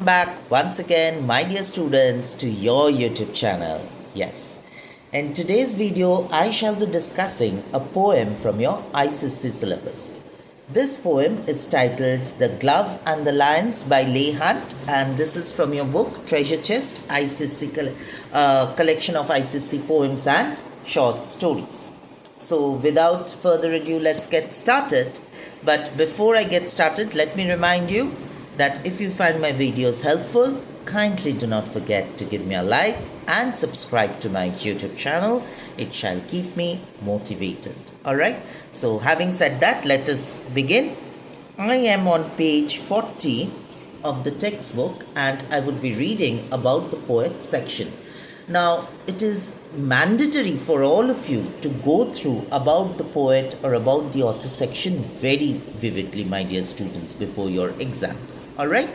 Back once again, my dear students, to your YouTube channel. Yes, in today's video I shall be discussing a poem from your ICSE syllabus. This poem is titled The Glove and the Lions by Leigh Hunt, and this is from your book Treasure Chest, ICSE collection of ICSE poems and short stories. So without further ado, let's get started. But before I get started, let me remind you that if you find my videos helpful, kindly do not forget to give me a like and subscribe to my YouTube channel. It shall keep me motivated. Alright, so having said that, let us begin. I am on page 40 of the textbook and I would be reading about the poet section. Now, it is mandatory for all of you to go through about the poet or about the author section very vividly, my dear students, before your exams. Alright?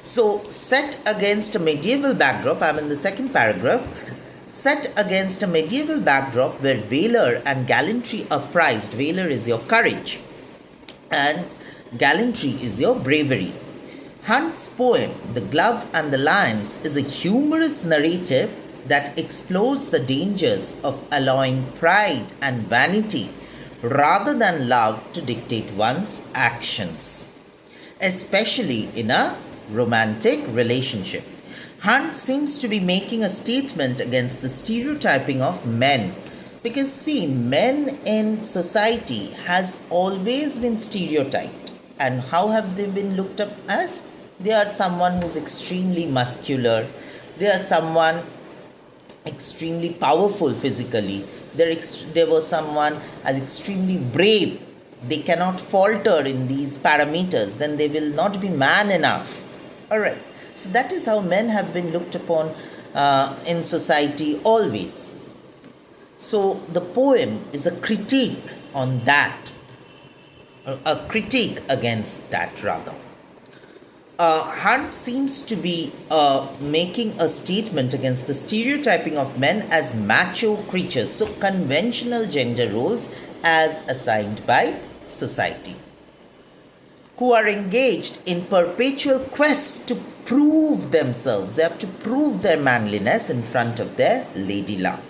So, set against a medieval backdrop, I'm in the second paragraph, set against a medieval backdrop where valor and gallantry are prized. Valor is your courage and gallantry is your bravery. Hunt's poem, The Glove and the Lions, is a humorous narrative that explores the dangers of allowing pride and vanity rather than love to dictate one's actions, especially in a romantic relationship. Hunt seems to be making a statement against the stereotyping of men. Because see, men in society has always been stereotyped. And how have they been looked up as? They are someone who's extremely muscular. They are someone extremely powerful physically. There was someone as extremely brave. They cannot falter in these parameters. Then they will not be man enough. Alright. So that is how men have been looked upon in society always. So the poem is a critique on that. A critique against that rather. Hunt seems to be making a statement against the stereotyping of men as macho creatures, so conventional gender roles as assigned by society, who are engaged in perpetual quest to prove themselves. They have to prove their manliness in front of their lady love.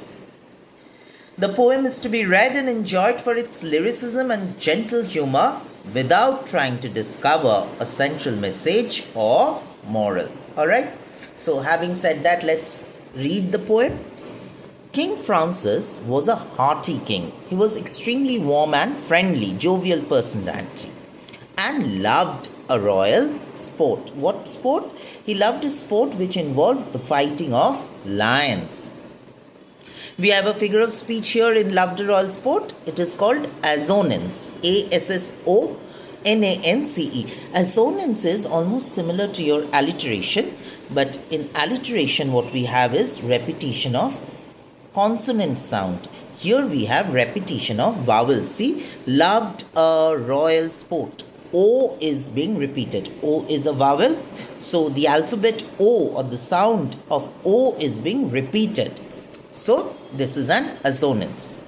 The poem is to be read and enjoyed for its lyricism and gentle humor, without trying to discover a central message or moral. Alright? So having said that, let's read the poem. King Francis was a hearty king. He was extremely warm and friendly, jovial personality, and loved a royal sport. What sport? He loved a sport which involved the fighting of lions. We have a figure of speech here in loved a royal sport. It is called assonance. A-S-S-O-N-A-N-C-E. Assonance is almost similar to your alliteration, but in alliteration what we have is repetition of consonant sound. Here we have repetition of vowels. See, loved a royal sport. O is being repeated. O is a vowel. So the alphabet O or the sound of O is being repeated. So this is an assonance.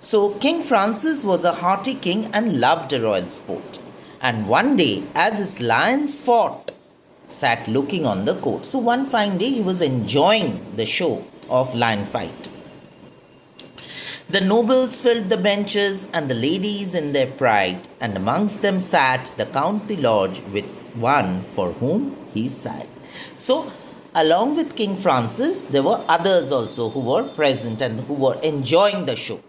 So King Francis was a hearty king and loved a royal sport. And one day, as his lions fought, sat looking on the court. So one fine day he was enjoying the show of lion fight. The nobles filled the benches and the ladies in their pride, and amongst them sat the Count de Lodge with one for whom he sighed. So along with King Francis, there were others also who were present and who were enjoying the show.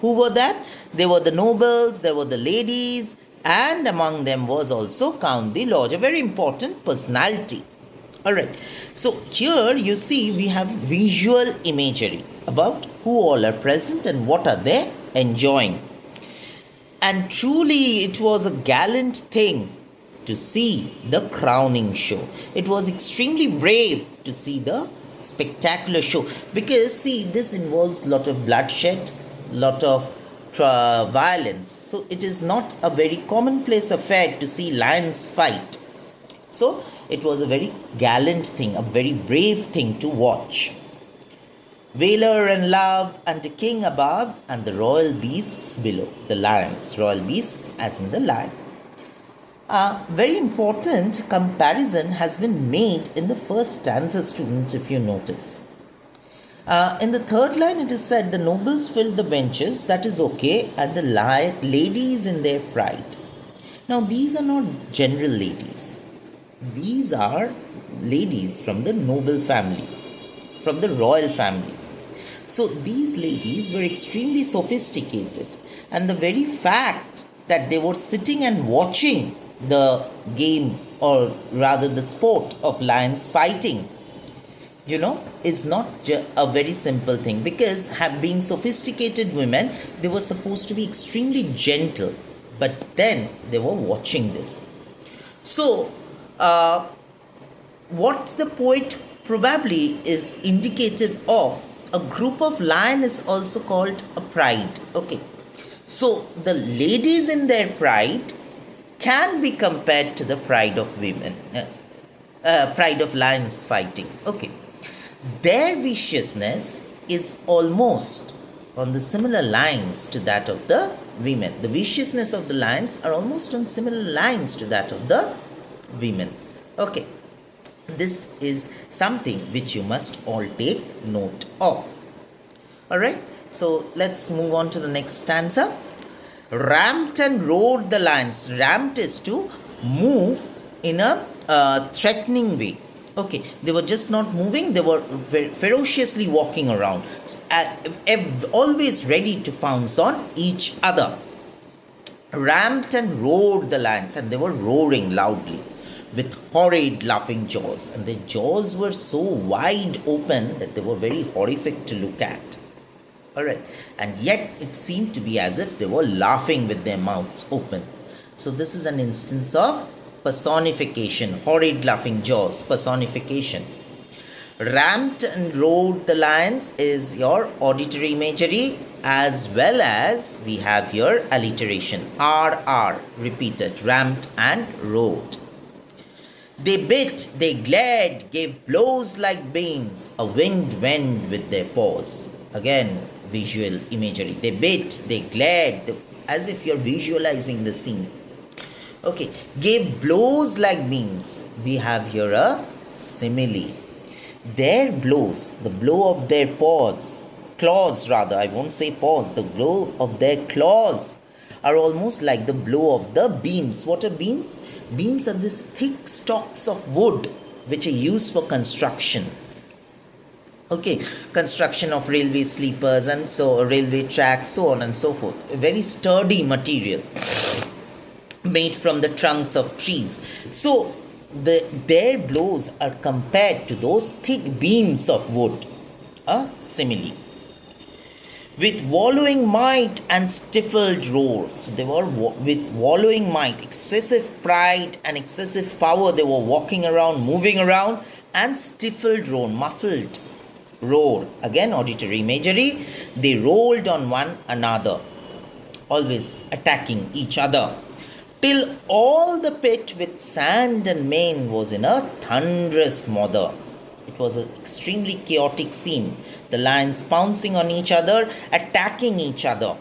Who were that? They were the nobles, there were the ladies, and among them was also Count de Lodge, a very important personality. Alright, so here you see we have visual imagery about who all are present and what are they enjoying. And truly it was a gallant thing to see the crowning show. It was extremely brave to see the spectacular show, because see, this involves lot of bloodshed, lot of violence. So it is not a very commonplace affair to see lions fight. So it was a very gallant thing, a very brave thing to watch. Valor and love, and the king above, and the royal beasts below. The lions, royal beasts as in the lion. A very important comparison has been made in the first stanza, students, if you notice. In the third line, it is said, the nobles filled the benches, that is okay, and the ladies in their pride. Now, these are not general ladies. These are ladies from the noble family, from the royal family. So, these ladies were extremely sophisticated, and the very fact that they were sitting and watching the game, or rather the sport of lions fighting, is not a very simple thing, because being sophisticated women, they were supposed to be extremely gentle, but then they were watching this. So what the poet probably is indicative of, a group of lion is also called a pride. Okay, so the ladies in their pride can be compared to the pride of women, pride of lions fighting. Okay, their viciousness is almost on the similar lines to that of the women. The viciousness of the lions are almost on similar lines to that of the women. Okay, this is something which you must all take note of. Alright, so let's move on to the next stanza. Ramped and roared the lions. Ramped is to move in a threatening way. Okay, they were just not moving, they were ferociously walking around, always ready to pounce on each other. Ramped and roared the lions, and they were roaring loudly with horrid laughing jaws, and their jaws were so wide open that they were very horrific to look at. Alright, and yet it seemed to be as if they were laughing with their mouths open. So this is an instance of personification, horrid laughing jaws, personification. Ramped and roared the lions is your auditory imagery, as well as we have here alliteration, RR, repeated, ramped and roared. They bit, they glared, gave blows like beams, a winged wind with their paws. Again, visual imagery. They bit, they glared, as if you're visualizing the scene. Okay, gave blows like beams. We have here a simile. Their blows, the blow of their claws rather, I won't say paws, the blow of their claws are almost like the blow of the beams. What are beams? Beams are these thick stalks of wood which are used for construction. Okay, construction of railway sleepers and so railway tracks, so on and so forth. A very sturdy material made from the trunks of trees. So their blows are compared to those thick beams of wood. A simile. With wallowing might and stifled roars. They were with wallowing might, excessive pride and excessive power. They were walking around, moving around, and stifled roar, muffled roar. Again, auditory imagery. They rolled on one another, always attacking each other, till all the pit with sand and mane was in a thunderous mother. It was an extremely chaotic scene. The lions pouncing on each other, attacking each other.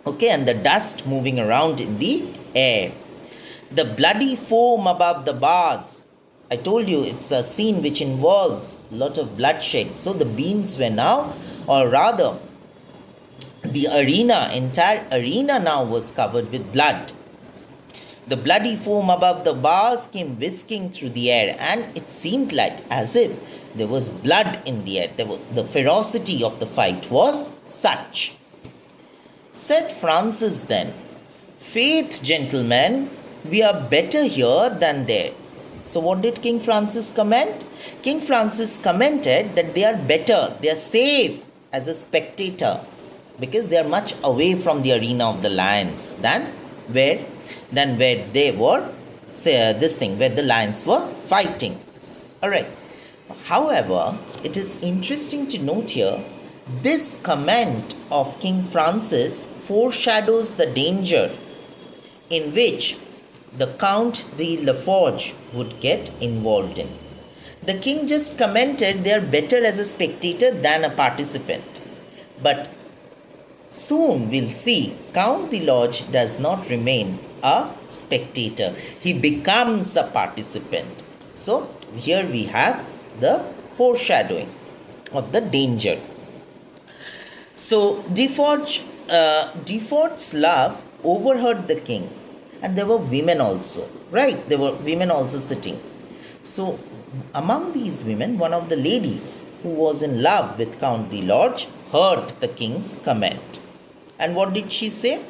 Okay, and the dust moving around in the air. The bloody foam above the bars. I told you it's a scene which involves a lot of bloodshed. So the beams were now, or rather, the entire arena now was covered with blood. The bloody foam above the bars came whisking through the air, and it seemed like as if there was blood in the air. The ferocity of the fight was such. Said Francis then, "Faith, gentlemen, we are better here than there." So what did King Francis comment? King Francis commented that they are better, they are safe as a spectator, because they are much away from the arena of the lions than where they were, where the lions were fighting. Alright. However, it is interesting to note here, this comment of King Francis foreshadows the danger in which the Count de Laforge would get involved in. The king just commented they are better as a spectator than a participant. But Soon we'll see Count the Lodge does not remain a spectator, he becomes a participant. So, here we have the foreshadowing of the danger. So, Defort's love overheard the king, and there were women also, right? There were women also sitting. So, among these women, one of the ladies who was in love with Count the Lodge heard the king's comment. And what did she say?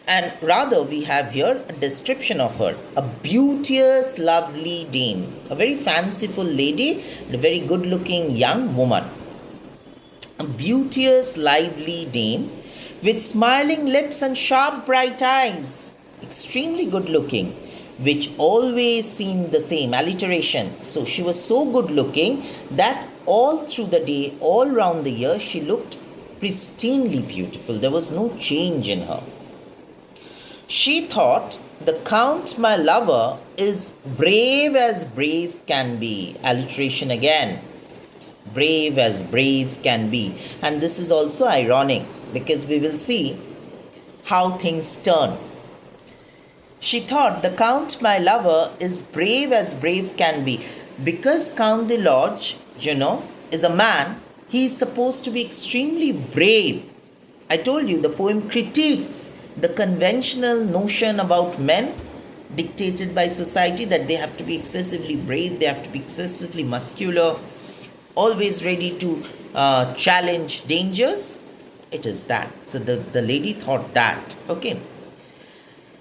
And rather, we have here a description of her, a beauteous, lovely dame, a very fanciful lady, a very good looking young woman. A beauteous, lively dame with smiling lips and sharp, bright eyes, extremely good looking, which always seemed the same, alliteration. So she was so good looking that all through the day, all round the year, she looked pristinely beautiful. There was no change in her. She thought, the Count, my lover, is brave as brave can be. Alliteration again. Brave as brave can be. And this is also ironic because we will see how things turn. She thought, the Count, my lover, is brave as brave can be. Because Count the Lodge, is a man, he is supposed to be extremely brave. I told you the poem critiques the conventional notion about men dictated by society that they have to be excessively brave, they have to be excessively muscular, always ready to challenge dangers. It is that. So the lady thought that. Okay.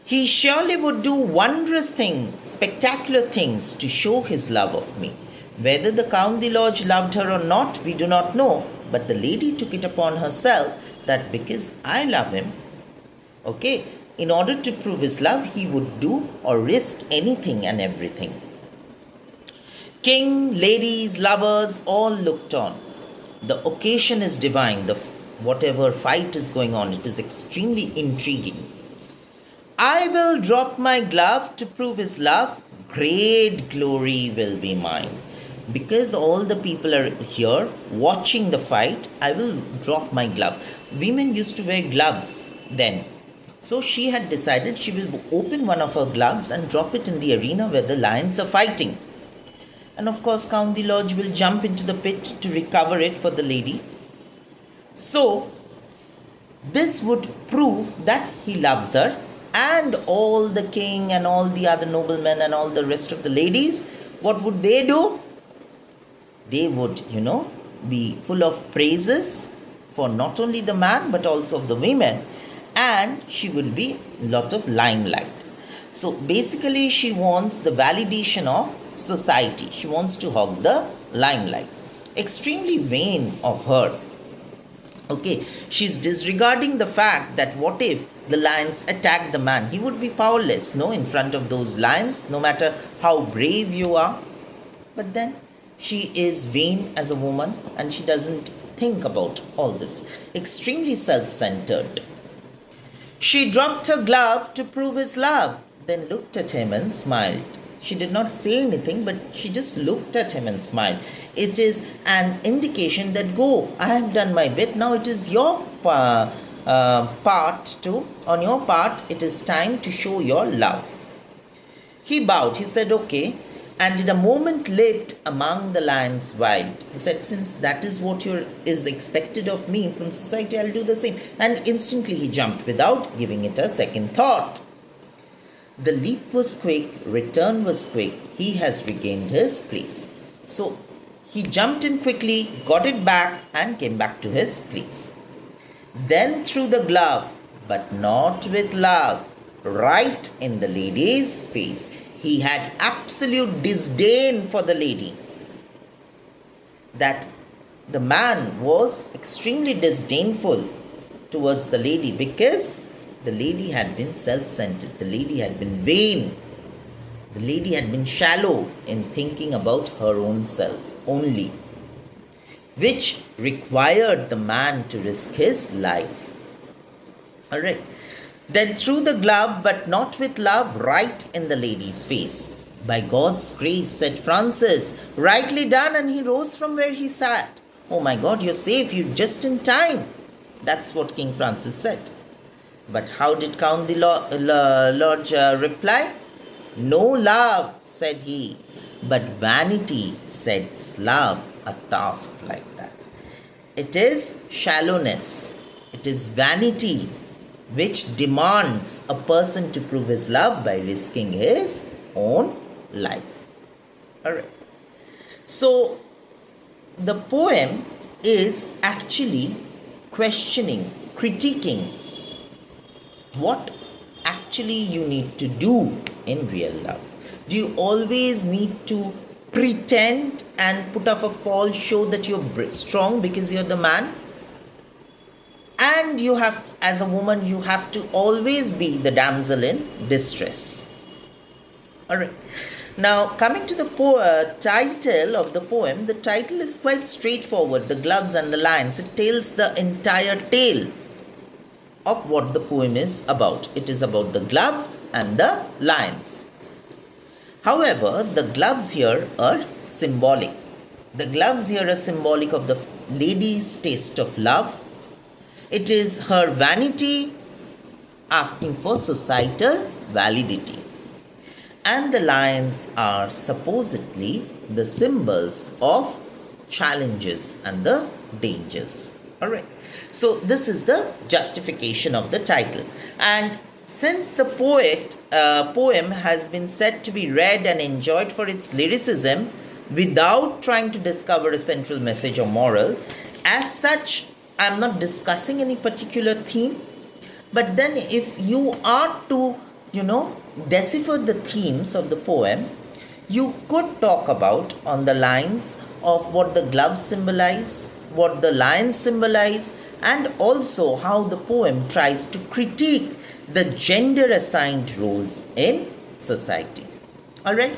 He surely would do wondrous things, spectacular things to show his love of me. Whether the Count de Lodge loved her or not, we do not know. But the lady took it upon herself that because I love him, okay, in order to prove his love, he would do or risk anything and everything. King, ladies, lovers, all looked on. The occasion is divine. Whatever fight is going on, it is extremely intriguing. I will drop my glove to prove his love. Great glory will be mine. Because all the people are here watching the fight, I will drop my glove. Women used to wear gloves then. So she had decided she will open one of her gloves and drop it in the arena where the lions are fighting. And of course, Count the Lodge will jump into the pit to recover it for the lady. So, this would prove that he loves her, and all the king and all the other noblemen and all the rest of the ladies, what would they do? They would, be full of praises for not only the man but also of the women, and she will be a lot of limelight. So basically she wants the validation of society. She wants to hog the limelight. Extremely vain of her. Okay, she's disregarding the fact that what if the lions attack the man? He would be powerless, in front of those lions, no matter how brave you are. But then she is vain as a woman and she doesn't think about all this. Extremely self-centered. She dropped her glove to prove his love, then looked at him and smiled. She did not say anything, but she just looked at him and smiled. It is an indication that I have done my bit, now it is your part on your part, it is time to show your love. He bowed, he said, okay, and in a moment leaped among the lions wild. He said, since that is what is expected of me from society, I'll do the same. And instantly he jumped without giving it a second thought. The leap was quick, return was quick. He has regained his place. So he jumped in quickly, got it back, and came back to his place. Then threw the glove, but not with love, right in the lady's face. He had absolute disdain for the lady. That the man was extremely disdainful towards the lady because the lady had been self-centered. The lady had been vain. The lady had been shallow in thinking about her own self only, which required the man to risk his life. Alright. Then threw the glove, but not with love, right in the lady's face. By God's grace, said Francis. Rightly done, and he rose from where he sat. Oh my God, you're safe, you're just in time. That's what King Francis said. But how did Count the Lodge reply? No love, said he, but vanity sets love a task like that. It is shallowness, it is vanity which demands a person to prove his love by risking his own life. Alright. So, the poem is actually questioning, critiquing what actually you need to do in real love. Do you always need to pretend and put up a false show that you're strong because you're the man? And you have, as a woman, you have to always be the damsel in distress. Alright. Now, coming to the title of the poem, the title is quite straightforward, The Gloves and the Lions. It tells the entire tale of what the poem is about. It is about the gloves and the lions. However, the gloves here are symbolic. The gloves here are symbolic of the lady's taste of love. It is her vanity asking for societal validity. And the lions are supposedly the symbols of challenges and the dangers. Alright. So this is the justification of the title. And since the poem has been said to be read and enjoyed for its lyricism without trying to discover a central message or moral, as such, I am not discussing any particular theme. But then if you are to, decipher the themes of the poem, you could talk about on the lines of what the gloves symbolize, what the lions symbolize, and also how the poem tries to critique the gender assigned roles in society. Alright,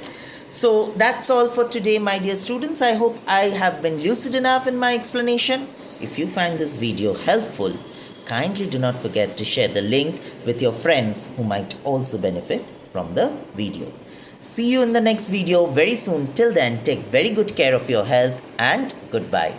so that's all for today, my dear students. I hope I have been lucid enough in my explanation. If you find this video helpful, kindly do not forget to share the link with your friends who might also benefit from the video. See you in the next video very soon. Till then, take very good care of your health and goodbye.